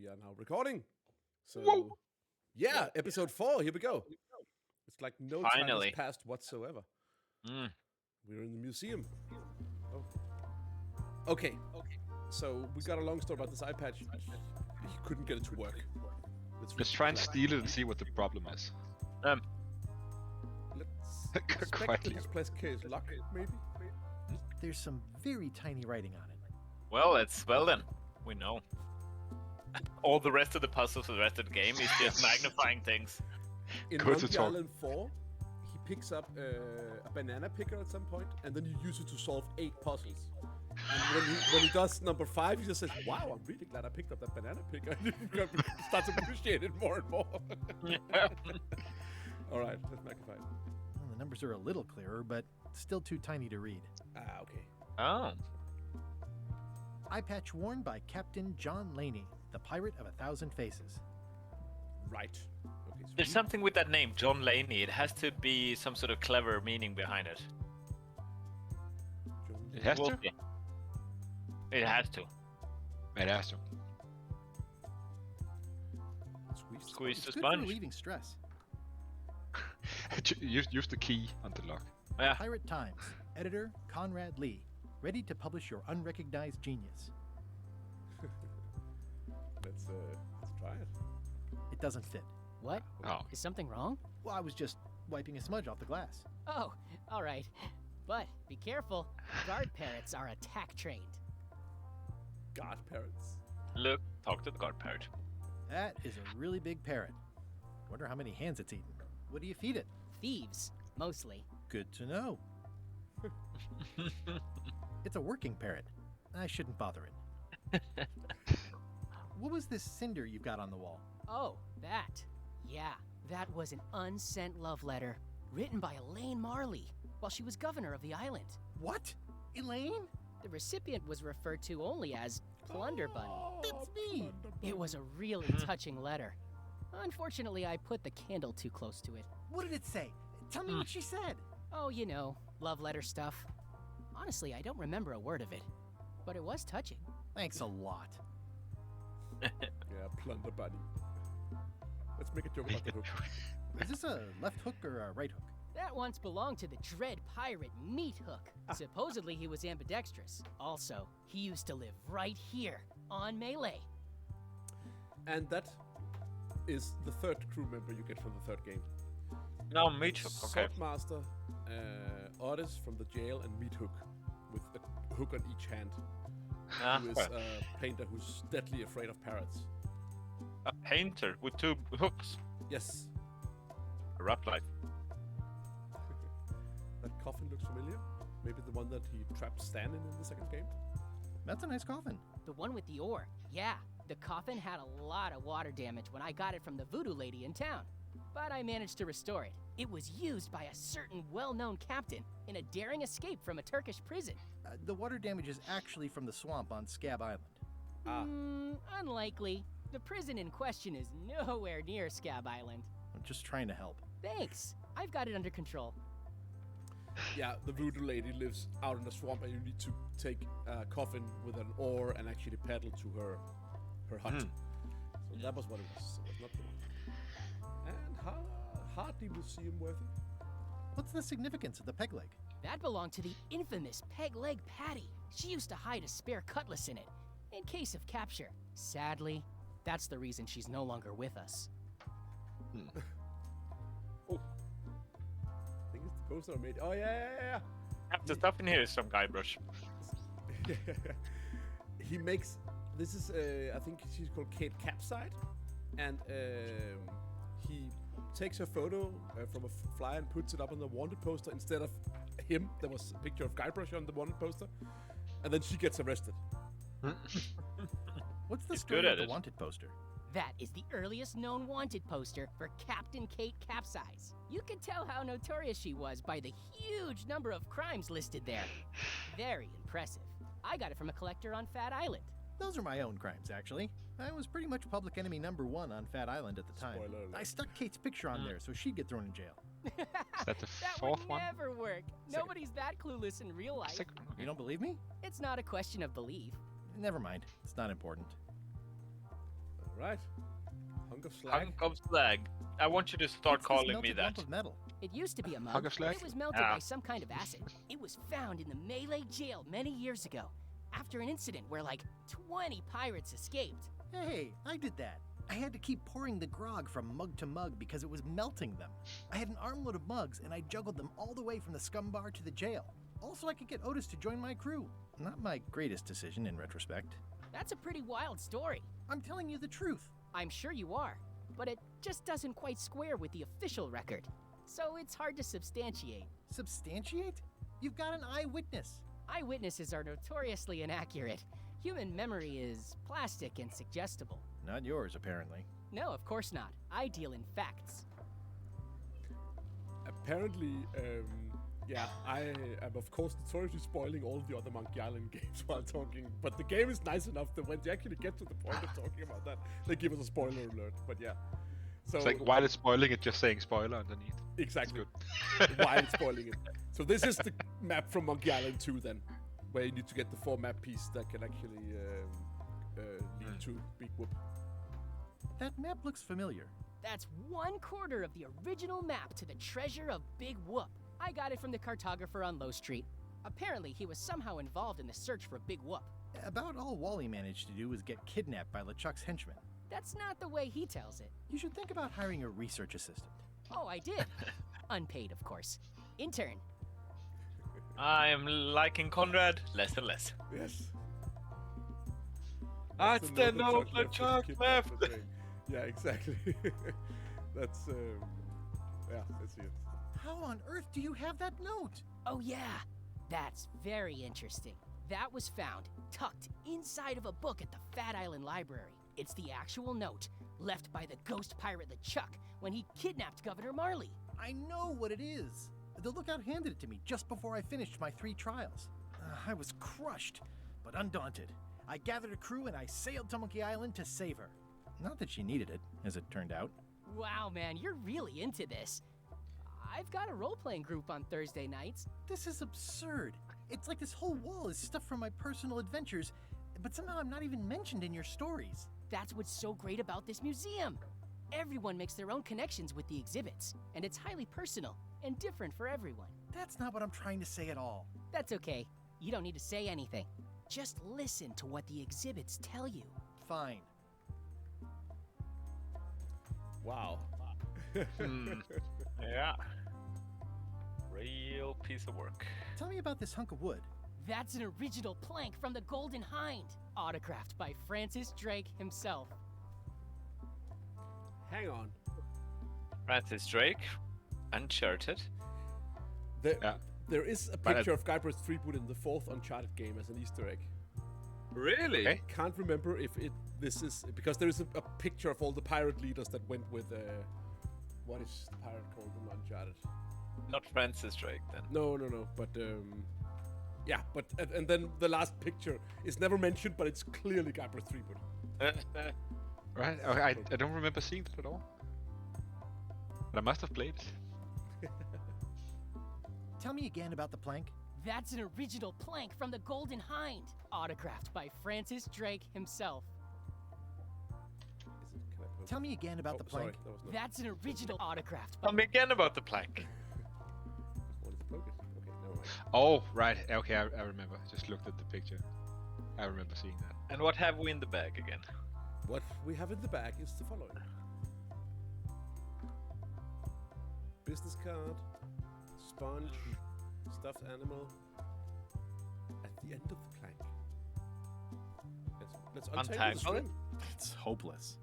we are now recording. So, yeah, episode 4, here we go. It's like no time has Finally. passed whatsoever. Mm. We're in the museum. Oh. Okay, so we got a long story about this eye patch. He couldn't get it to work. Let's try and steal it and see what the problem is. Let's Quite suspect this place case luck, maybe? There's some very tiny writing on it. Well then. We know. All the rest of the puzzles for the rest of the game is just magnifying things. In Go to Monkey talk. Island 4, he picks up a banana picker at some point, and then you use it to solve 8 puzzles. And when he does number 5, he just says, "Wow, I'm really glad I picked up that banana picker." And you start to appreciate it more and more. All right, let's magnify it. Well, the numbers are a little clearer, but still too tiny to read. Ah, okay. Oh. Eye patch worn by Captain John Laney, the pirate of 1,000 faces. Right. Okay, so There's something with that name, John Laney. It has to be some sort of clever meaning behind it. It has We'll to? see. It has to. It has to. Squeeze It's the good for sponge. relieving stress. Use the key on the lock. Yeah. Pirate Times, editor Conrad Lee, ready to publish your unrecognized genius. Let's try it. It doesn't fit. What? Oh. Is something wrong? Well, I was just wiping a smudge off the glass. Oh, all right. But be careful. Guard parrots are attack trained. God, parents. Look, talk to the guard parrot. That is a really big parrot. Wonder how many hands it's eaten. What do you feed it? Thieves, mostly. Good to know. It's a working parrot. I shouldn't bother it. What was this cinder you've got on the wall? Oh, that. Yeah, that was an unsent love letter written by Elaine Marley while she was governor of the island. What? Elaine? The recipient was referred to only as Plunder Bunny. That's me. It was a really touching letter. Unfortunately, I put the candle too close to it. What did it say? Tell me what she said. Oh, you know, love letter stuff. Honestly, I don't remember a word of it, but it was touching. Thanks a lot. Yeah, plunder bunny. Let's make a joke about the hook. Is this a left hook or a right hook? That once belonged to the dread pirate Meat Hook. Supposedly he was ambidextrous. Also, he used to live right here on Melee. And that is the third crew member you get from the third game. No, Meat Hook, okay. Swordmaster, Otis from the jail, and Meat Hook with a hook on each hand. Who is well, a painter who's deadly afraid of parrots. a painter with 2 hooks. Yes. A rough life. That coffin looks familiar. Maybe the one that he trapped Stan in the second game. That's a nice coffin. The one with the ore. Yeah, the coffin had a lot of water damage when I got it from the voodoo lady in town. But I managed to restore it. It was used by a certain well-known captain in a daring escape from a Turkish prison. The water damage is actually from the swamp on Scab Island. Unlikely. The prison in question is nowhere near Scab Island. I'm just trying to help. Thanks. I've got it under control. Yeah, the voodoo lady lives out in the swamp, and you need to take a coffin with an oar and actually paddle to her hut. So that was what it was. So it's not the one. And hardly museum worthy. What's the significance of the peg leg? That belonged to the infamous Peg Leg Patty. She used to hide a spare cutlass in it, in case of capture. Sadly, that's the reason she's no longer with us. Oh. I think it's the poster I made. Oh, yeah. Half the stuff in here is some Guybrush. He makes... This is, I think she's called Kate Capside. And he takes a photo from a flyer and puts it up on the wanted poster instead of him. There was a picture of Guybrush on the wanted poster. And then she gets arrested. What's the He's story good of at the it. wanted poster? That is the earliest known wanted poster for Captain Kate Capsize. You can tell how notorious she was by the huge number of crimes listed there. Very impressive. I got it from a collector on Fat Island. Those are my own crimes, actually. I was pretty much public enemy number 1 on Fat Island at the time. Spoiler alert. I stuck Kate's picture on there so she'd get thrown in jail. Is that the That fourth would one? never work. Nobody's that clueless in real life. Second one, okay. You don't believe me? It's not a question of belief. Never mind. It's not important. Alright. Hunk of slag. Hunk of slag. I want you to start It's this calling me melted that. lump of metal. It used to be a mug, Hunk of but slag? it was melted Ah. by some kind of acid. It was found in the Malay jail many years ago, after an incident where like 20 pirates escaped. Hey, I did that. I had to keep pouring the grog from mug to mug because it was melting them. I had an armload of mugs and I juggled them all the way from the scum bar to the jail. Also, I could get Otis to join my crew. Not my greatest decision in retrospect. That's a pretty wild story. I'm telling you the truth. I'm sure you are, but it just doesn't quite square with the official record. So it's hard to substantiate. Substantiate? You've got an eyewitness. Eyewitnesses are notoriously inaccurate. Human memory is plastic and suggestible. Not yours, apparently. No, of course not. I deal in facts. Apparently, yeah, I am of course notoriously spoiling all the other Monkey Island games while talking, but the game is nice enough that when they actually get to the point of talking about that, they give us a spoiler alert. But yeah, so It's like, while it's spoiling it, just saying spoiler underneath. exactly Good. why it's spoiling it. So this is the map from Monkey Island 2 then, where you need to get the 4 map piece that can actually lead to Big Whoop. That map looks familiar. That's 1/4 of the original map to the treasure of Big Whoop. I got it from the cartographer on Low Street. Apparently, he was somehow involved in the search for Big Whoop. About all Wally managed to do was get kidnapped by LeChuck's henchmen. That's not the way he tells it. You should think about hiring a research assistant. Oh, I did. Unpaid, of course. Intern. I am liking Conrad less and less. Yes. Ah, That's it's the note note that that Chuck Chuck left left. the thing. Yeah, exactly. That's yeah, let's see it. How on earth do you have that note? Oh, yeah. That's very interesting. That was found tucked inside of a book at the Fat Island Library. It's the actual note left by the ghost pirate LeChuck when he kidnapped Governor Marley. I know what it is. The lookout handed it to me just before I finished my 3 trials. I was crushed, but undaunted. I gathered a crew and I sailed to Monkey Island to save her. Not that she needed it, as it turned out. Wow, man, you're really into this. I've got a role-playing group on Thursday nights. This is absurd. It's like this whole wall is stuff from my personal adventures, but somehow I'm not even mentioned in your stories. That's what's so great about this museum. Everyone makes their own connections with the exhibits, and it's highly personal and different for everyone. That's not what I'm trying to say at all. That's okay. You don't need to say anything. Just listen to what the exhibits tell you. Fine. Wow. Yeah. Real piece of work. Tell me about this hunk of wood. That's an original plank from the Golden Hind, autographed by Francis Drake himself. Hang on. Francis Drake, Uncharted. There is a But picture of Guybrush Threepwood in the 4th Uncharted game as an Easter egg. Really? Okay. Can't remember if this is because there is a picture of all the pirate leaders that went with what is the pirate called in Uncharted? Not Francis Drake then. No, but yeah, but and then the last picture is never mentioned, but it's clearly Guybrush Threepwood. Right? Okay, I don't remember seeing that at all. But I must have played it. Tell me again about the plank. That's an original plank from the Golden Hind, autographed by Francis Drake himself. Is it? Can I poke? Tell me again about Oh, the sorry, plank. that was not. That's an original autographed by Tell me again about the plank. Wanted to poke it. Okay, never mind. Oh, right. Okay, I remember. Just looked at the picture. I remember seeing that. And what have we in the bag again? What we have in the bag is the following: business card, sponge, stuffed animal. At the end of the plank. Let's untangle the Untangle it? string. It's hopeless.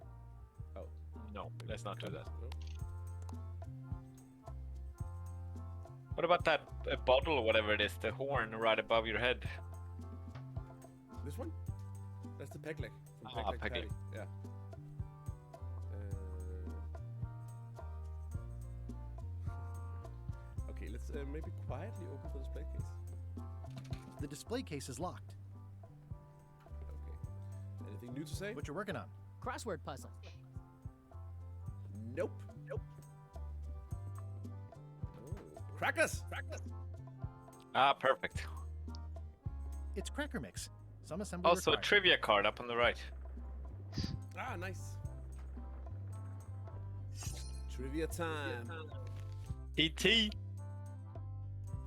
Oh, No, let's not do that. No. What about that bottle or whatever it is, the horn right above your head? This one? That's the peg leg. From Ah, peg leg. Patty. Yeah. Okay, let's maybe quietly open the display case. The display case is locked. Okay. Anything new to say? What you're working on? crossword puzzle. Nope. Oh, crackers! Crackers! Ah, perfect. It's cracker mix. Some assembly Also, a required. trivia card up on the right. Ah, nice. Trivia time. E.T.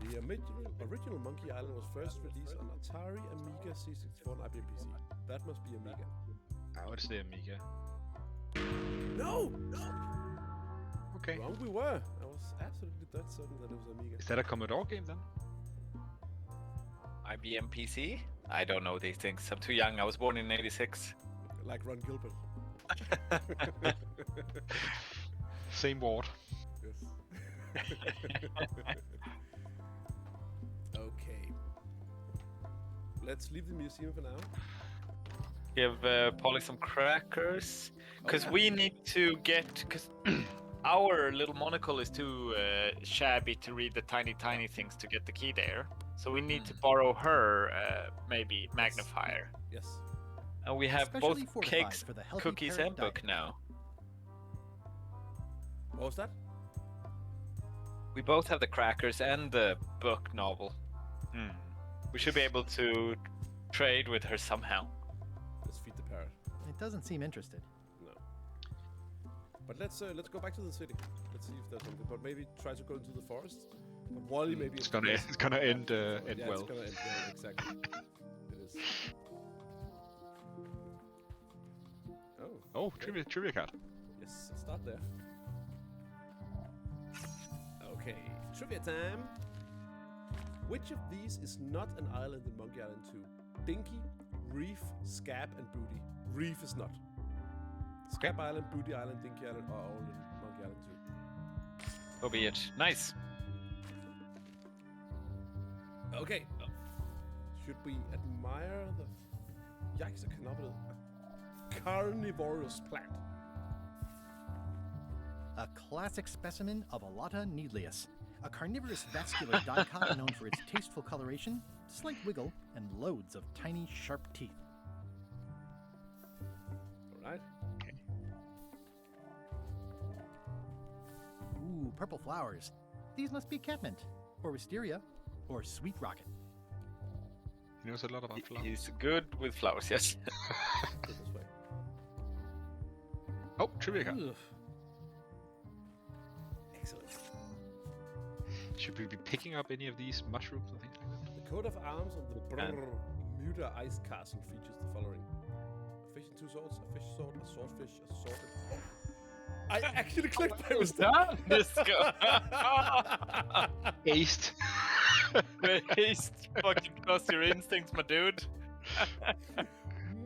The original Monkey Island was first released on Atari, Amiga, C64, and IBM PC. That must be Amiga. I would say Amiga. No! Okay. Wrong we were. I was absolutely dead certain that it was Amiga. Is that a Commodore game then? IBM PC? I don't know these things. I'm too young. I was born in 86. Like Ron Gilbert. Same ward. Yes. Okay. Let's leave the museum for now. Give Polly some crackers. Because yeah. we need to get... Because our little monocle is too shabby to read the tiny things to get the key there. So we need to borrow her, maybe, magnifier. Yes. And we have Especially both fortified cakes, for the healthy cookies, parrot and book diet. now. What was that? We both have the crackers and the book novel. Hmm. We should be able to trade with her somehow. Let's feed the parrot. It doesn't seem interested. No. But let's go back to the city. Let's see if there's something. But maybe try to go into the forest. But Wally maybe It's gonna end yeah, well. it's gonna end well. Exactly. It is. Oh, trivia card. Yes, let's start there. Okay, trivia time. Which of these is not an island in Monkey Island 2? Dinky, Reef, Scab, and Booty. Reef is not. Scab Island, Booty Island, Dinky Island are all in Monkey Island 2. So be it. Nice. Okay. Should we admire the... Yikes, a knobblet. A carnivorous plant. A classic specimen of Alata needlius, a carnivorous vascular dicot known for its tasteful coloration, slight wiggle, and loads of tiny, sharp teeth. Alright. Ooh, purple flowers. These must be catmint, or wisteria, or sweet rocket. He knows a lot about flowers. He's good with flowers, yes. Go this way. Oh, trivia card. Ugh. Excellent. Should we be picking up any of these mushrooms and things like that? The coat of arms of the Bermuda Ice Castle features the following. A fish in two swords, a fish sword, a swordfish, a sword. Oh. I actually clicked by mistake. Let's go. Aced. He's fucking trust your instincts, my dude.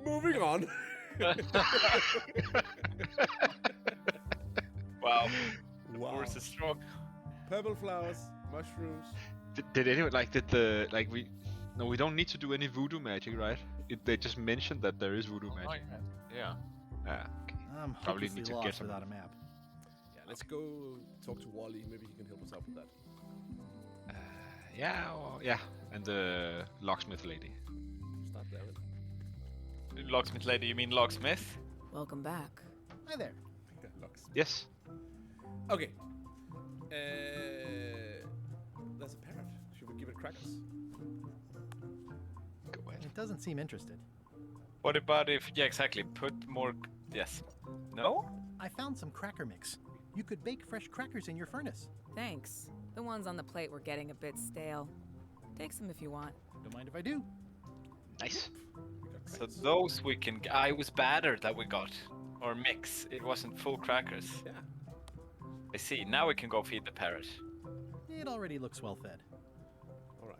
Moving on. Wow. Wow. Force is strong. Purple flowers, mushrooms. Did anyone we don't need to do any voodoo magic, right? They just mentioned that there is voodoo magic. Yeah. Ah, okay. I'm Probably hopelessly need to lost get some- without a map. Yeah, let's go talk to Wally. Maybe he can help us out with that. Yeah, and the locksmith lady. Start there. Then. Locksmith lady, you mean locksmith? Welcome back. Hi there. Locksmith. Yes. Okay. There's a parrot. Should we give it crackers? Go ahead. It doesn't seem interested. What about if, yeah, exactly, put more, yes. No? I found some cracker mix. You could bake fresh crackers in your furnace. Thanks. The ones on the plate were getting a bit stale. Take some if you want. Don't mind if I do. Nice. We got So crackers. those we can, it was batter that we got. Or mix, it wasn't full crackers. Yeah. I see, now we can go feed the parrot. It already looks well fed. All right.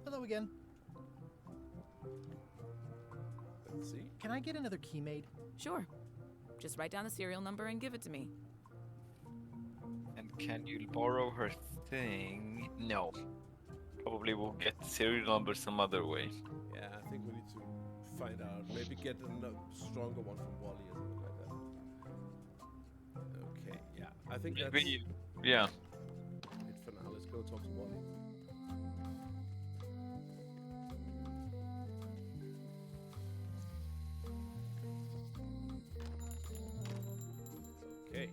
Hello again. Let's see. Can I get another key made? Sure. Just write down the serial number and give it to me. And can you borrow her thing? No. Probably we'll get the serial number some other way. Yeah, I think we need to find out. Maybe get a stronger one from Wally or something like that. Okay. Yeah. I think that's Maybe, yeah. it for now. Let's go talk to Wally. Okay.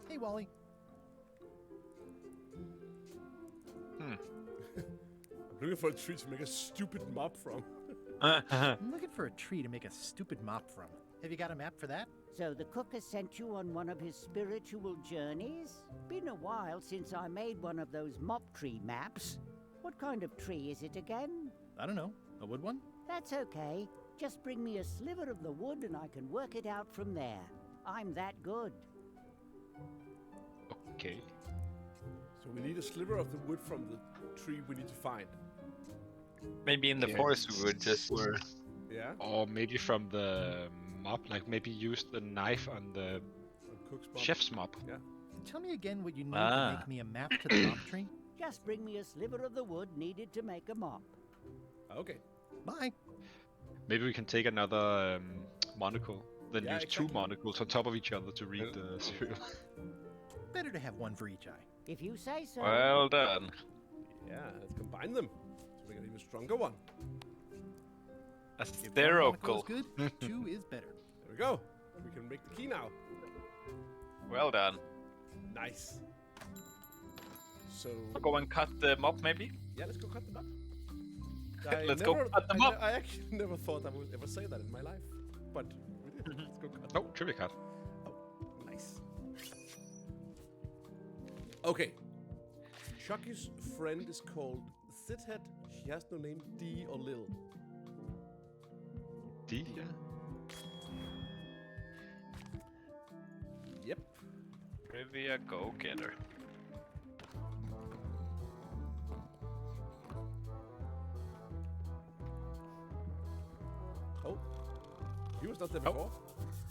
Hey, Wally. I'm looking for a tree to make a stupid mob from. I'm looking for a tree to make a stupid mop from. Have you got a map for that? So the cook has sent you on one of his spiritual journeys? Been a while since I made one of those mop tree maps. What kind of tree is it again? I don't know. A wood one? That's okay. Just bring me a sliver of the wood and I can work it out from there. I'm that good. Okay. So we need a sliver of the wood from the tree we need to find. Maybe in the Yeah. forest we would just were. Yeah? Or maybe from the mop, like maybe use the knife on the From Cook's mop. chef's mop. Yeah. Tell me again what you need to Ah. make me a map to the mop tree. Just bring me a sliver of the wood needed to make a mop. Okay. Bye. Maybe we can take another monocle, then Yeah, use two exactly. monocles on top of each other to read the cereal. Better to have one for each eye. If you say so. Well done. Yeah, let's combine them. So we get an even stronger one. A If one sterocol. monocle is good, two is better. There we go. We can make the key now. Well done. Nice. So I'll go and cut the mop, maybe. yeah, let's go cut them up. Let's go cut them up. I actually never thought I would ever say that in my life, but we did. Let's go cut. Oh, trivia card. Oh, nice. Okay. Chucky's friend is called Sithead. She has no name, D or Lil. D, yeah. Yep. Trivia go-getter. Oh. He was not there before.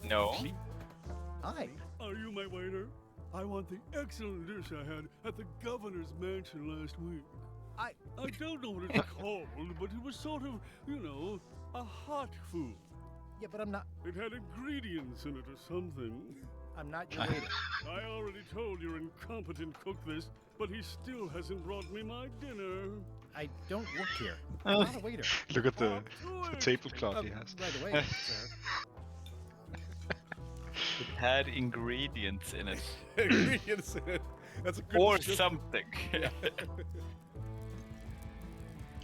No. Hi. Are you my waiter? I want the excellent dish I had at the governor's mansion last week. I don't know what it's called, but it was sort of, you know, a hot food. Yeah, but I'm not. It had ingredients in it or something. I'm not your waiter. I already told your incompetent cook this, but he still hasn't brought me my dinner. I don't work here. I'm not a waiter. Look at the Up to it. tablecloth he has. Right away, sir. It had ingredients in it. Ingredients in it. That's a good Or description. something.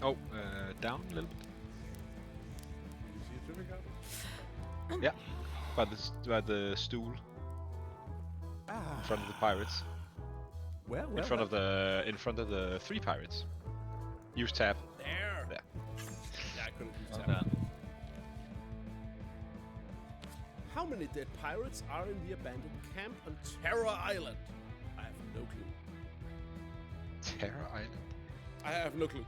Oh, down a little bit. You see a trivia card? Yeah, by the stool in front of the pirates. Well, In front of the three pirates. Use tab. There. There. Yeah, I couldn't use Well that. done. How many dead pirates are in the abandoned camp on Terror Island? I have no clue. Terror Island. I have no clue.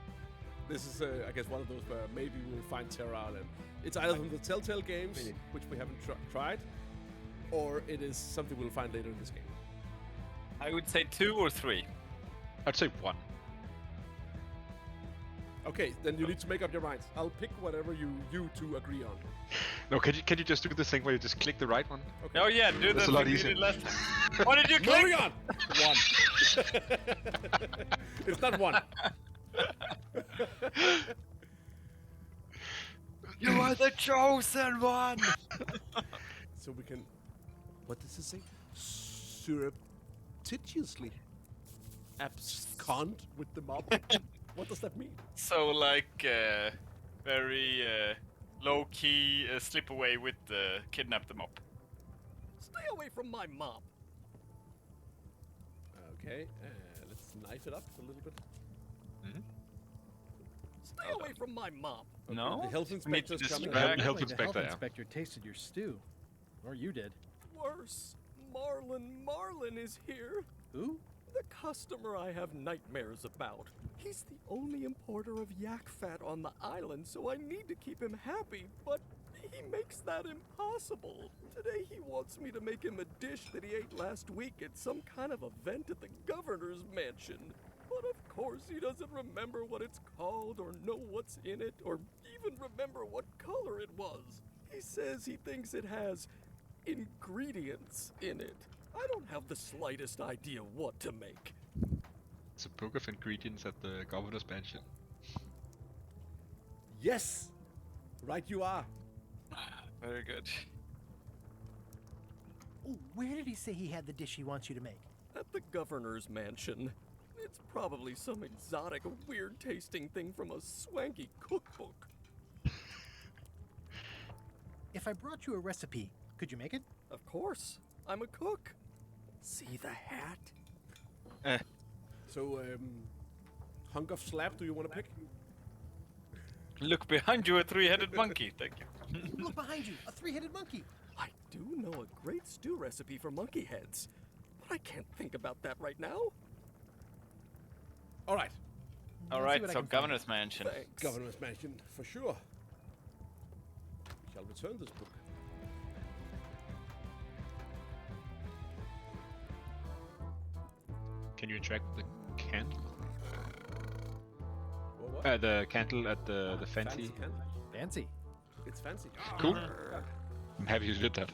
This is, I guess, one of those where maybe we'll find Terror Island. It's either from the Telltale games, which we haven't tried, or it is something we'll find later in this game. I would say 2 or 3. I'd say one. Okay, then you need to make up your minds. I'll pick whatever you two agree on. No, can you just do this thing where you just click the right one? Okay. Oh yeah, do That's that a lot thing we easier. did last time. What did you click? Moving on! One. It's not one. You are the chosen one! So we can... What does it say? Surreptitiously abscond with the mob? What does that mean? So like very low-key slip away with the kidnap them up. Stay away from my mop. Okay, let's knife it up a little bit. Stay away from my mop. Okay, No? the health We need to inspector's coming. distract- Health Like the inspector, yeah. inspector tasted your stew. Or you did. Worse, Marlin is here. Who? The customer I have nightmares about. He's the only importer of yak fat on the island, so I need to keep him happy, but he makes that impossible. Today he wants me to make him a dish that he ate last week at some kind of event at the governor's mansion. But of course he doesn't remember what it's called or know what's in it or even remember what color it was. He says he thinks it has ingredients in it. I don't have the slightest idea what to make. It's a book of ingredients at the governor's mansion. Yes! Right you are. Very good. Oh, where did he say he had the dish he wants you to make? At the governor's mansion. It's probably some exotic, weird-tasting thing from a swanky cookbook. If I brought you a recipe, could you make it? Of course. I'm a cook. See the hat? So, hunk of slab, do you want to pick? Look behind you, a three-headed monkey. Thank you. Look behind you, a three-headed monkey. I do know a great stew recipe for monkey heads, but I can't think about that right now. All right. All Let's see right, what I so can find. Governor's Mansion. Thanks. Governor's Mansion, for sure. We shall return this book. Can you interact with the candle? What? The candle at the fancy. candle. Fancy. It's fancy. Cool. Yeah. I'm happy you did that.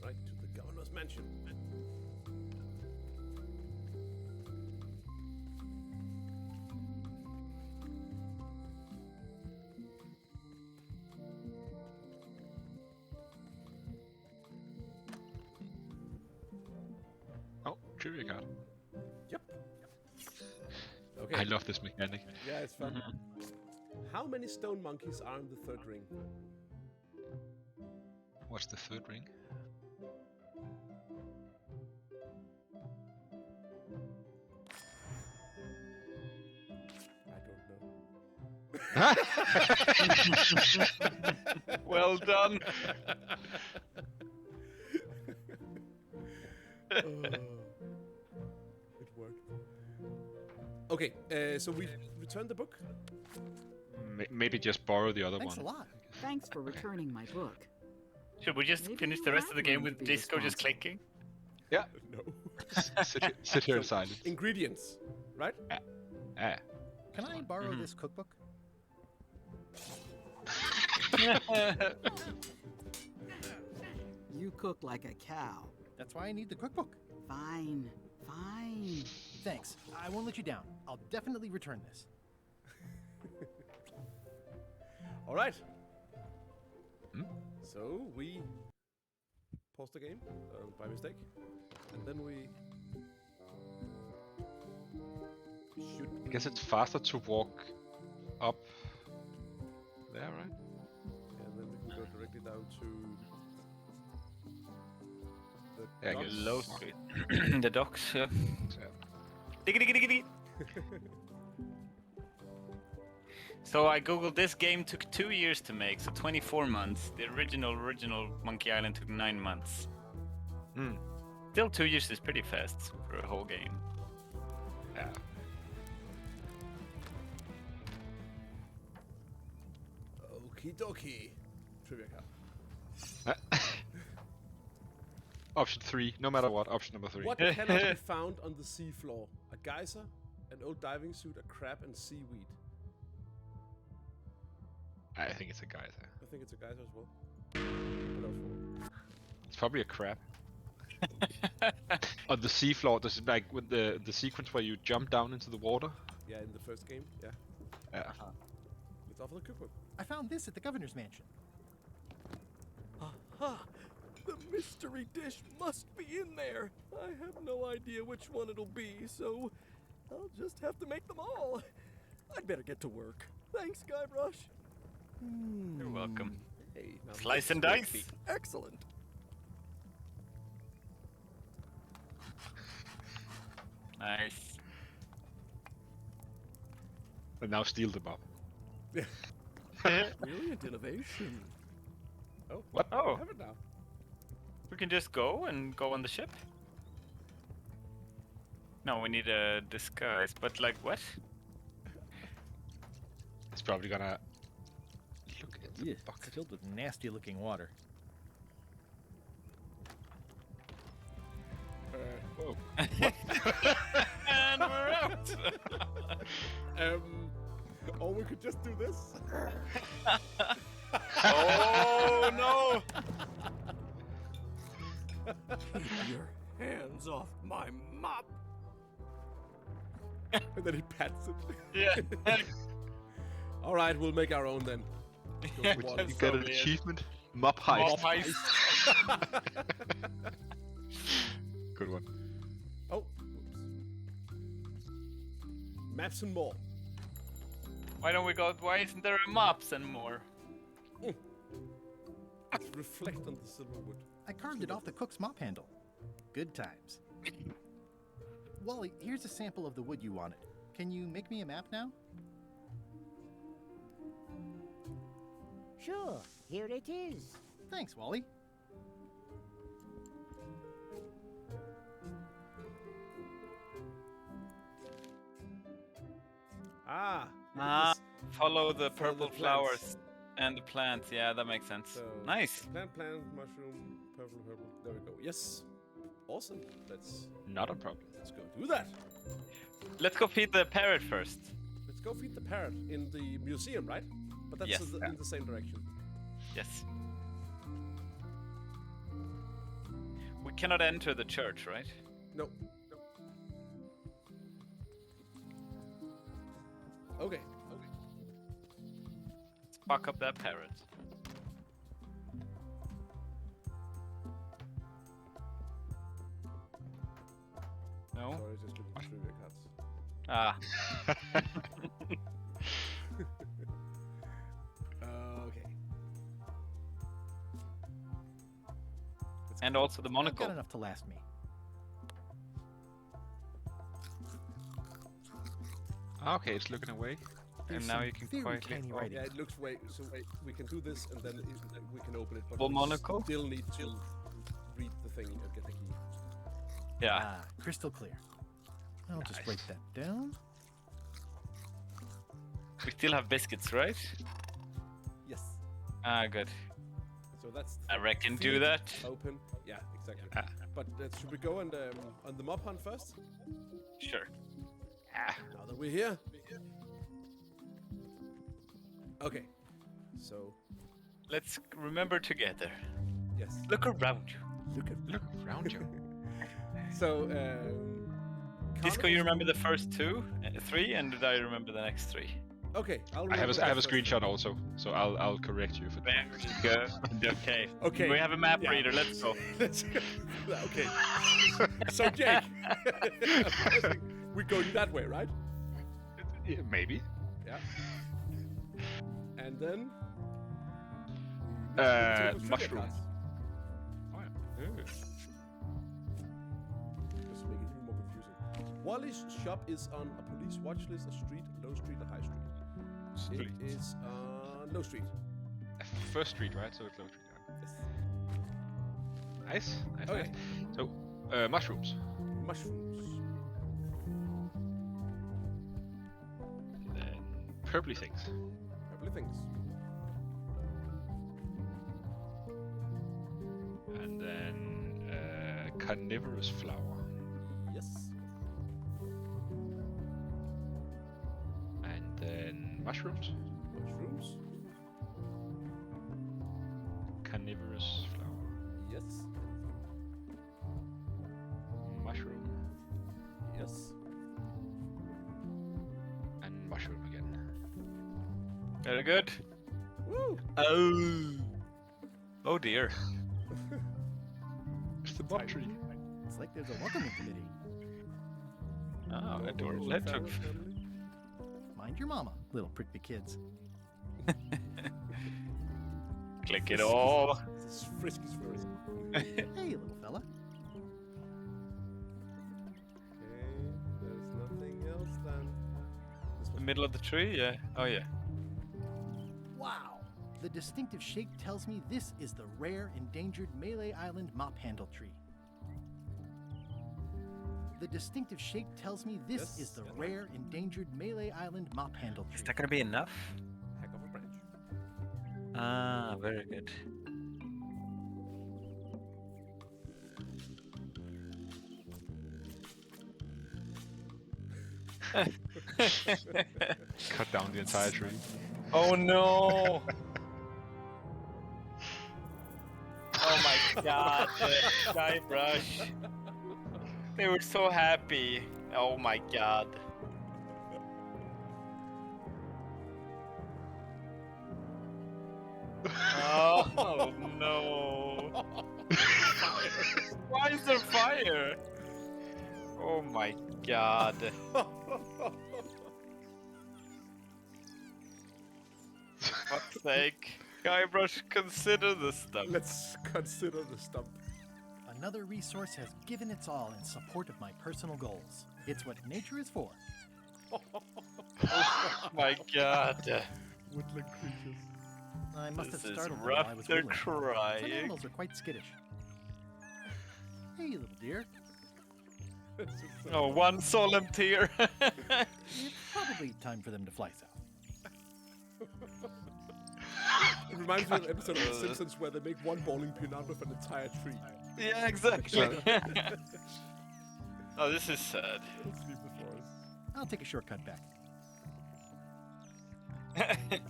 Right to the Governor's Mansion. Oh, trivia card. Yep. Okay. I love this mechanic. Yeah, it's fun. How many stone monkeys are in the third ring? What's the third ring? I don't know. Well done. It worked. Okay, so we returned the book. Maybe just borrow the other Thanks one. a lot. Thanks for returning my book. Should we just Maybe finish you the rest have of the game learned with to be Disco just responsible. clicking? Yeah. No. Sit here in silence. Ingredients, right? Ah. Can I borrow this cookbook? You cook like a cow. That's why I need the cookbook. Fine, fine. Thanks. I won't let you down. I'll definitely return this. All right. Hmm? So we paused the game by mistake, and then we should. I guess it's faster to walk up there, right? And then we can go directly down to the Yeah, I docks. guess. Low Street. The docks, yeah. Diggy diggy diggy diggy. So I googled this game took 2 years to make, so 24 months. The original Monkey Island took 9 months. Hmm. Still 2 years is pretty fast for a whole game. Yeah. Okie dokie. Trivia card. Option 3, no matter what, option number 3. What cannot be found on the seafloor? A geyser, an old diving suit, a crab, and seaweed. I think it's a geyser. I think it's a geyser as well. What else for? It's probably a crab. On the seafloor, this is like with the sequence where you jump down into the water. Yeah, in the first game. Yeah. Yeah. Let's offer the cookbook. I found this at the governor's mansion. Aha! The mystery dish must be in there. I have no idea which one it'll be, so I'll just have to make them all. I'd better get to work. Thanks, Guybrush. You're welcome. Hey, now Slice this and is dice. crispy. Excellent. Nice. And now steal them up. Brilliant innovation. Oh, What? Oh. I have it now. We can just go and go on the ship. No, we need a disguise. But like what? It's probably gonna look at the Yeah, bucket. it's filled with nasty-looking water. Whoa. And we're out. Or we could just do this. Oh no! Keep your hands off my mop. And then he pats it. Yeah. All right, we'll make our own then. Yeah, Which Water. you that's get an so weird. achievement. Mop heist. Mop heist. Good one. Maps and more. Why don't we go? Why isn't there maps anymore? Let's reflect on the silver wood. I carved it off the cook's mop handle. Good times. Wally, here's a sample of the wood you wanted. Can you make me a map now? Sure, here it is. Thanks, Wally. Ah. look at Ah, this. follow the Follow purple the plants. flowers and the plants. Yeah, that makes sense. So, Nice. Plant, mushroom, purple. There we go. Yes. Awesome. Let's Not a problem. go do that. Let's go feed the parrot first. Let's go feed the parrot in the museum, right? But that's Yes. in the same direction. Yes. We cannot enter the church, right? No. Okay. Let's fuck up that parrot. No? Sorry, just looking through your cards. Ah. Okay. And also the I've monocle. got enough to last me. Okay, it's looking away. There's And now some you can very quietly. tiny Oh, writing. Yeah, it looks way. So we can do this, and then we can open it. But Well, we monocle? still need to read the thing and get the key. Yeah. Ah, crystal clear. I'll just write that down. We still have biscuits, right? Yes. Ah, good. So that's. I reckon do feed, that. Open. Yeah, exactly. Ah. But should we go and on the mob hunt first? Sure. Now that we're here. Okay. So Let's remember together. yes. Look around you. Look around you. So Disco, you remember the first three, and I remember the next three. Okay, I'll. I have remember a that first. screenshot also, so I'll correct you for There that. you go. Okay. Okay. We have a map yeah. reader. Let's go. Let's go. Okay. So Jake, we're going that way, right? Yeah, maybe. Yeah. And then. Mushroom. Oh, yeah. Just make it even more confusing. Wally's shop is on a police watch list, a street, low street, or high street. Street. It is on low street. First street, right? So it's low street. Right? Yes. Nice. Nice. Okay. Nice. So, mushrooms. Mushrooms. Then purpley things. Purple things. And then carnivorous flower. Yes. And then mushrooms. Mushrooms. Carnivorous flower. Yes. Mushroom. Yes. And mushroom again. Very good. Woo! Oh. Oh dear. It's the mob tree. It's like there's a welcoming committee. Oh, adorable. That took. Mind your mama, little prickly kids. Click it all. This is frisky furry. Hey, little fella. Okay, there's nothing else then. This The was middle of the tree. Yeah. Oh yeah. Wow! The distinctive shape tells me this is the rare, endangered Malay Island mop handle tree. The distinctive shape tells me this Yes, is the yeah. rare, endangered Malay Island mop handle tree. Is that gonna be enough? heck of a branch. Ah, very good. Cut down the entire tree. Oh no! Oh my god, the sky brush. They were so happy. Oh my god. Oh no. Why is there fire? Oh my god. sake. Guybrush, consider the stuff. Let's consider the stump. Another resource has given its all in support of my personal goals. It's what nature is for. My god. Woodland creatures. I must This have is startled them rough, while I was they're whittling. Some crying. animals are quite skittish. Hey, little dear. It's just so Oh, one solemn tear. It's probably time for them to fly south. It reminds me of an episode of The Simpsons where they make one bowling pin out of an entire tree. Yeah, exactly. Oh, this is sad. Let's leave the forest. I'll take a shortcut back.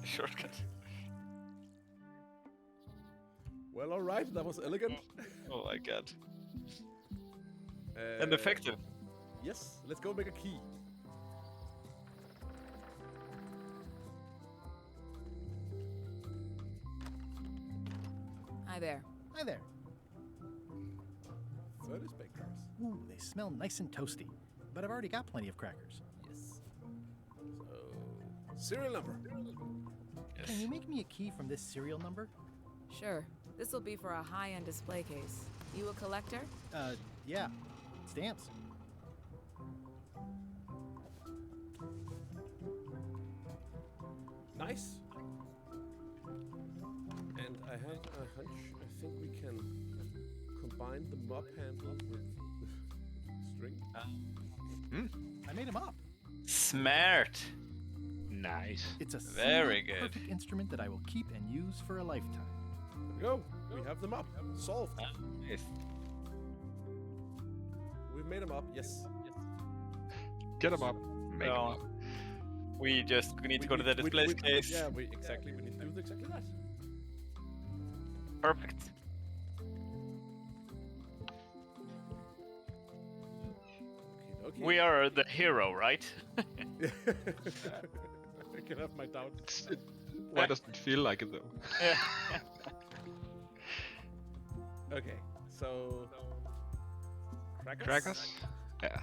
Shortcut. Well, alright, that was elegant. Oh my god. Uh, And effective. Yes, let's go make a key. Hi there. Hi there. 30 baked cars. Ooh, they smell nice and toasty. But I've already got plenty of crackers. Yes. So, serial number. Can you make me a key from this serial number? Sure. This will be for a high-end display case. You a collector? Yeah. Stamps. Nice. And I have a hunch. I think we can combine the mop handle with string. I made him up. Smart. Nice. It's a Very single, good. perfect instrument that I will keep and use for a lifetime. There we go. We have them up. Solved. Nice. We've made them up. Yes. Get them up. Make 'em Well, up. we need to go to the display case. Yeah, exactly. We need to do exactly that. Perfect. Okay. We are the hero, right? I can have my doubts. Why doesn't it feel like it though? Okay, so crackers. Crackers? Yeah.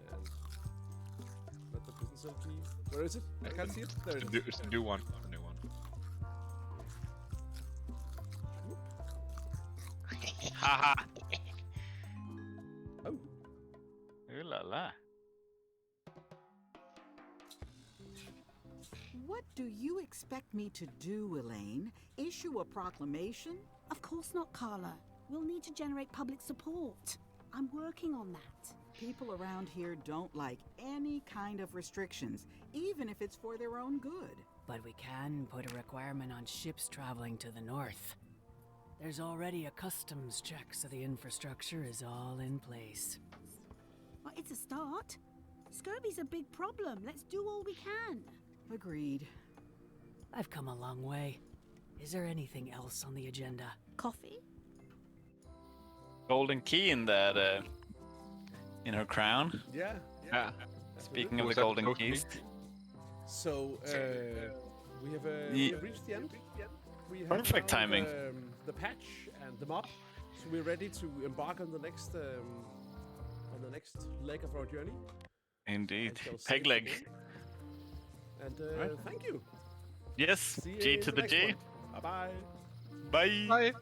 And not the business cell key. Where is it? I can't see it. There it is. It's the new one. The new one. Haha. Oh, Ooh la la. What do you expect me to do, Elaine? Issue a proclamation? Of course not, Carla. We'll need to generate public support. I'm working on that. People around here don't like any kind of restrictions, even if it's for their own good. But we can put a requirement on ships traveling to the north. There's already a customs check, so the infrastructure is all in place. Well, it's a start. Scurvy's a big problem. Let's do all we can. Agreed. I've come a long way. Is there anything else on the agenda? Coffee? Golden key in that, in her crown. yeah. Yeah. Speaking of Was the that golden supposed to be? keys. So we have Ye- reached the end. We have Perfect now timing. The patch and the mop, so we're ready to embark on the next leg of our journey. Indeed. and shall Peg save the leg. day. And Right. thank you. Yes. See you G in to the the next G. one. Bye bye. Bye. Bye.